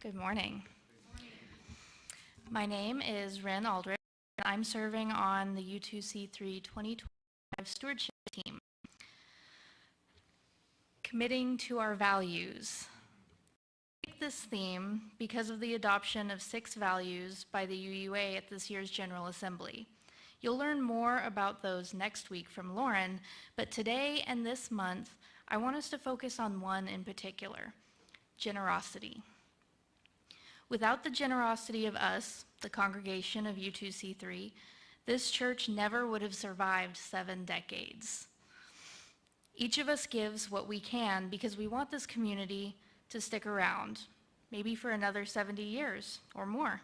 Good morning. My name is Ren Aldrich, and I'm serving on the U2C3 2025 stewardship team. Committing to our values. I picked this theme because of the adoption of 6 values by the UUA at this year's General Assembly. You'll learn more about those next week from Lauren, but today and this month, I want us to focus on one in particular, generosity. Without the generosity of us, the congregation of U2C3, this church never would have survived 7 decades. Each of us gives what we can because we want this community to stick around, maybe for another 70 years or more.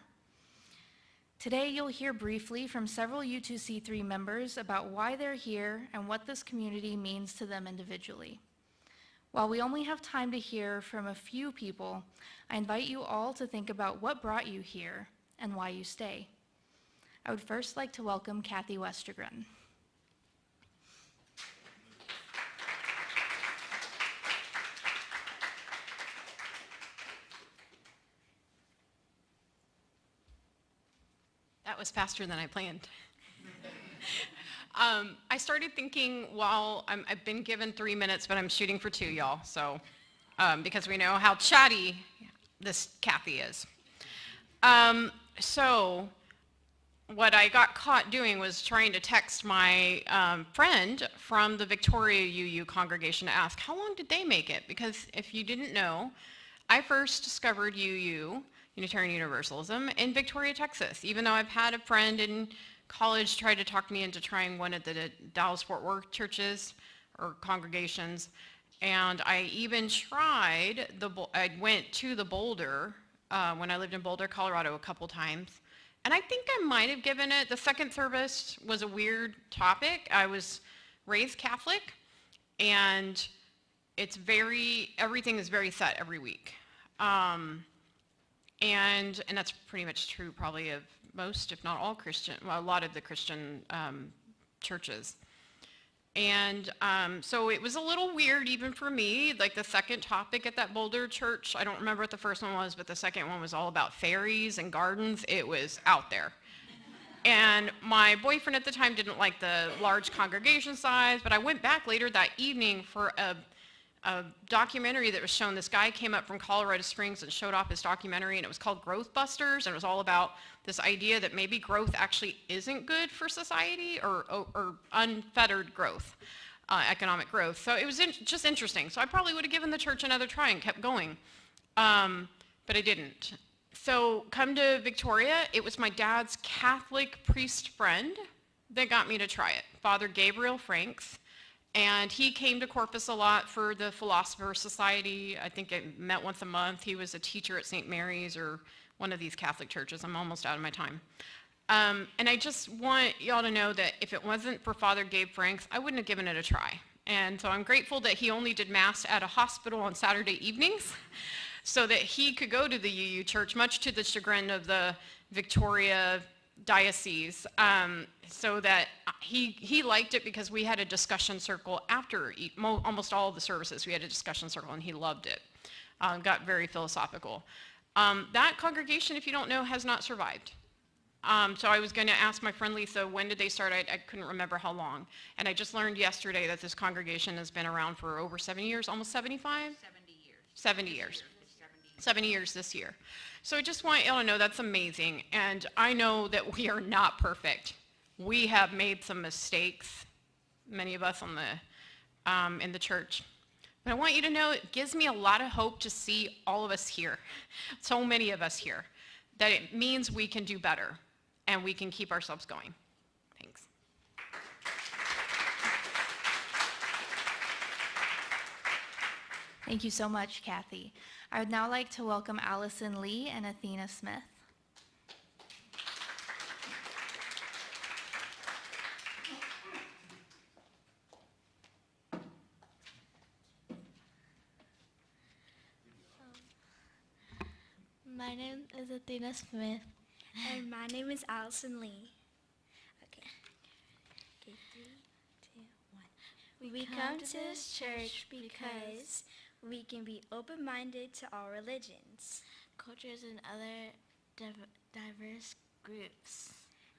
Today, you'll hear briefly from several U2C3 members about why they're here and what this community means to them individually. While we only have time to hear from a few people, I invite you all to think about what brought you here and why you stay. I would first like to welcome Kathy Westergren. That was faster than I planned. I started thinking, I've been given 3 minutes, but I'm shooting for 2, y'all. So, because we know how chatty this Kathy is. So, what I got caught doing was trying to text my friend from the Victoria UU congregation to ask, how long did they make it? Because if you didn't know, I first discovered UU, Unitarian Universalism, in Victoria, Texas, even though I've had a friend in college tried to talk me into trying one of the Dallas-Fort Worth churches or congregations, and I even tried, I went to the Boulder when I lived in Boulder, Colorado a couple times, and I think I might have given it, the second service was a weird topic. I was raised Catholic, and everything is very set every week. And that's pretty much true probably of most, if not all a lot of the Christian churches. And so it was a little weird even for me, like the second topic at that Boulder church, I don't remember what the first one was, but the second one was all about fairies and gardens. It was out there. And my boyfriend at the time didn't like the large congregation size, but I went back later that evening for a documentary that was shown. This guy came up from Colorado Springs and showed off his documentary, and it was called Growth Busters, and it was all about this idea that maybe growth actually isn't good for society, or unfettered growth, economic growth. So it was just interesting. So I probably would have given the church another try and kept going, but I didn't. So come to Victoria, it was my dad's Catholic priest friend that got me to try it, Father Gabriel Franks. And he came to Corpus a lot for the Philosopher Society. I think I met once a month. He was a teacher at St. Mary's or one of these Catholic churches. I'm almost out of my time. And I just want y'all to know that if it wasn't for Father Gabe Franks, I wouldn't have given it a try. And so I'm grateful that he only did Mass at a hospital on Saturday evenings so that he could go to the UU church, much to the chagrin of the Victoria diocese, so that he liked it because we had a discussion circle after almost all of the services. We had a discussion circle, and he loved it. Got very philosophical. That congregation, if you don't know, has not survived. So I was going to ask my friend Lisa, when did they start? I couldn't remember how long. And I just learned yesterday that this congregation has been around for over 70 years, almost 75? 70 years. 70 years. 70 years this year. So I just want y'all to know that's amazing. And I know that we are not perfect. We have made some mistakes, many of us on in the church. But I want you to know it gives me a lot of hope to see all of us here, so many of us here, that it means we can do better and we can keep ourselves going. Thanks. Thank you so much, Kathy. I would now like to welcome Allison Lee and Athena Smith. My name is Athena Smith. And my name is Allison Lee. Okay. 3, 2, 1. We come to this church because we can be open-minded to all religions. cultures, and other diverse groups.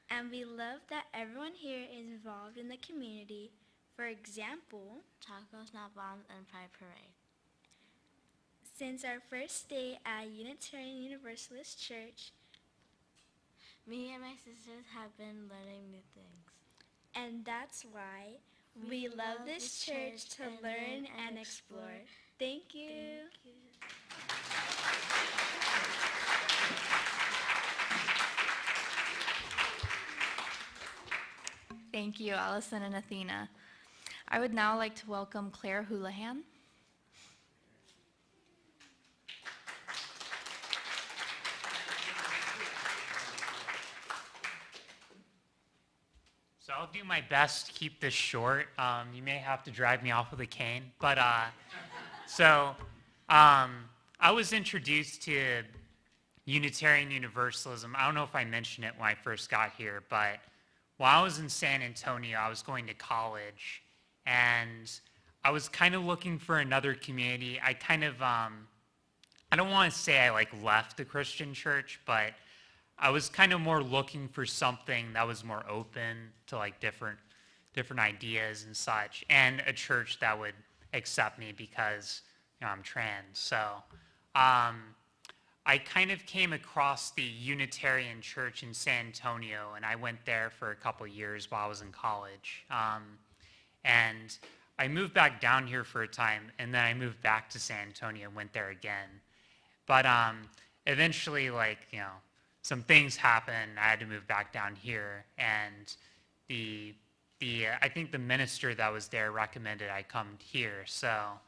And we love that everyone here is involved in the community. For example, Tacos, Not Bombs, and Pride Parade. since our first day at Unitarian Universalist Church, Me and my sisters have been learning new things. and that's why we love this church to learn and explore. Thank you. Thank you, Allison and Athena. I would now like to welcome Claire Houlihan. So I'll do my best to keep this short. You may have to drag me off with a cane, but I was introduced to Unitarian Universalism. I don't know if I mentioned it when I first got here, but while I was in San Antonio, I was going to college, and I was kind of looking for another community. I kind of, I don't want to say I left the Christian church, but I was kind of more looking for something that was more open to different ideas and such, and a church that would accept me because I'm trans. So I kind of came across the Unitarian Church in San Antonio, and I went there for a couple years while I was in college. And I moved back down here for a time, and then I moved back to San Antonio and went there again. But eventually, some things happened. I had to move back down here, and I think the minister that was there recommended I come here. So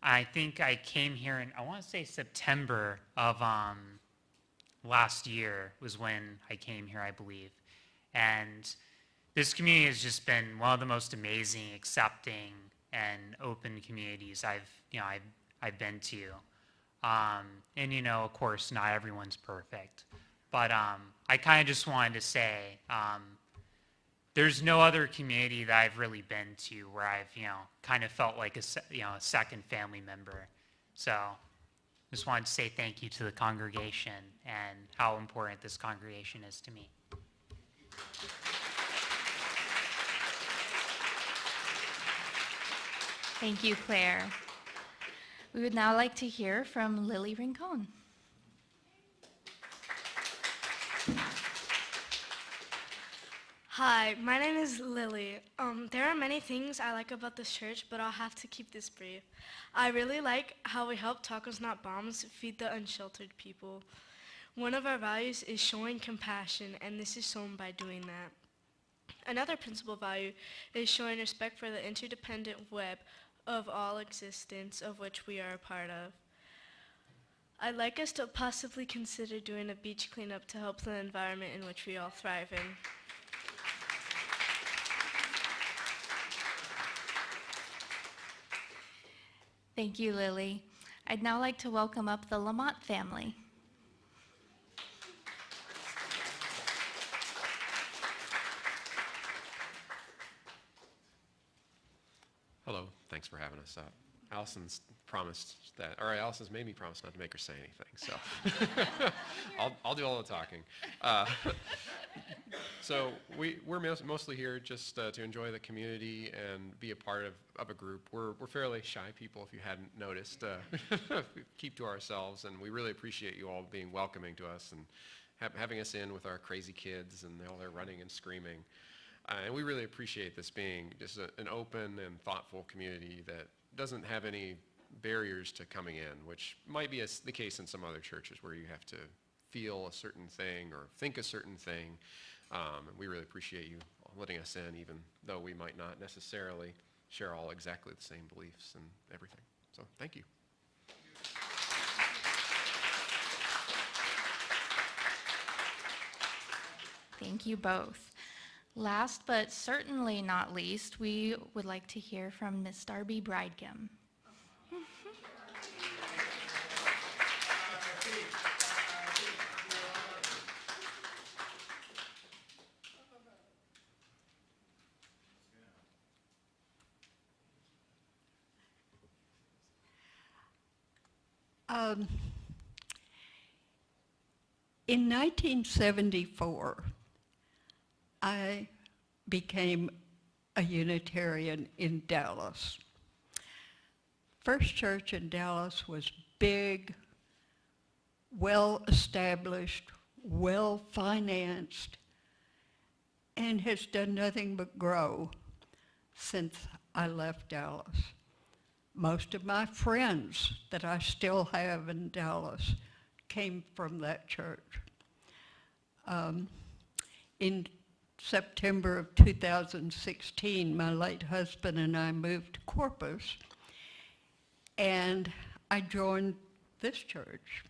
I think I came here in, I want to say September of last year was when I came here, I believe. And this community has just been one of the most amazing, accepting, and open communities I've been to. And of course, not everyone's perfect. But I kind of just wanted to say, there's no other community that I've really been to where I've, kind of felt like a second family member. So just wanted to say thank you to the congregation and how important this congregation is to me. Thank you, Claire. We would now like to hear from Lily Rincon. Hi, my name is Lily. There are many things I like about this church, but I'll have to keep this brief. I really like how we help Tacos Not Bombs feed the unsheltered people. One of our values is showing compassion, and this is shown by doing that. Another principal value is showing respect for the interdependent web of all existence of which we are a part of. I'd like us to possibly consider doing a beach cleanup to help the environment in which we all thrive in. Thank you, Lily. I'd now like to welcome up the Lamont family. Hello, thanks for having us. Allison's promised that, or Allison's made me promise not to make her say anything, so I'll do all the talking. So we're mostly here just to enjoy the community and be a part of a group. We're fairly shy people, if you hadn't noticed. Keep to ourselves, and we really appreciate you all being welcoming to us and having us in with our crazy kids and all their running and screaming. And we really appreciate this being just an open and thoughtful community that doesn't have any barriers to coming in, which might be the case in some other churches where you have to feel a certain thing or think a certain thing. And we really appreciate you letting us in, even though we might not necessarily share all exactly the same beliefs and everything. So thank you. Thank you both. Last but certainly not least, we would like to hear from Miss Darby Bridegam. In 1974, I became a Unitarian in Dallas. First Church in Dallas was big, well-established, well-financed, and has done nothing but grow since I left Dallas. Most of my friends that I still have in Dallas came from that church. In September of 2016, my late husband and I moved to Corpus, and I joined this church.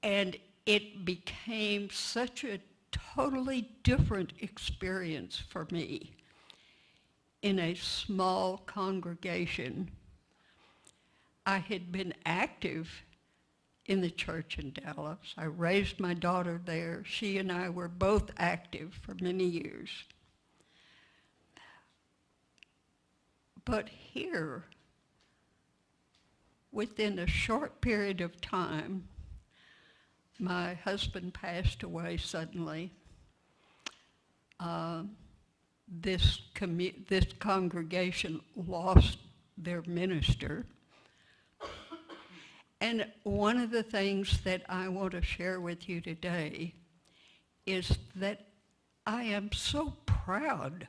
And it became such a totally different experience for me in a small congregation. I had been active in the church in Dallas. I raised my daughter there. She and I were both active for many years. But here, within a short period of time, my husband passed away suddenly. This congregation lost their minister. And one of the things that I want to share with you today is that I am so proud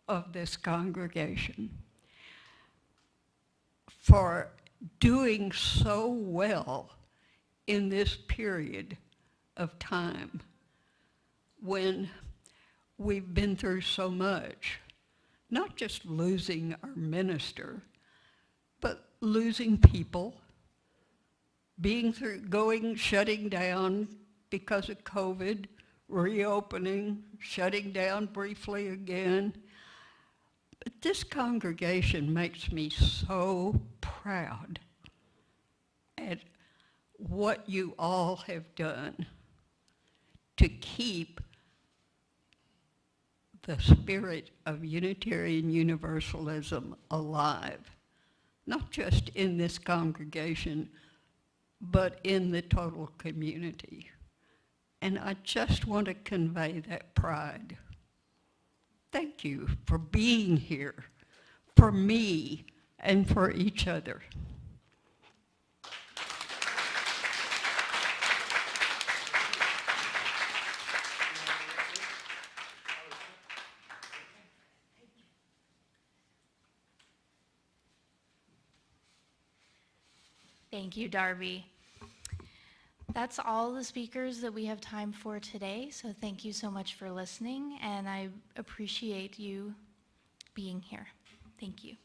of this congregation for doing so well in this period of time when we've been through so much, not just losing our minister, but losing people, shutting down because of COVID, reopening, shutting down briefly again. But this congregation makes me so proud at what you all have done to keep the spirit of Unitarian Universalism alive, not just in this congregation, but in the total community. And I just want to convey that pride. Thank you for being here, for me, and for each other. Thank you, Darby. That's all the speakers that we have time for today, so thank you so much for listening, and I appreciate you being here. Thank you.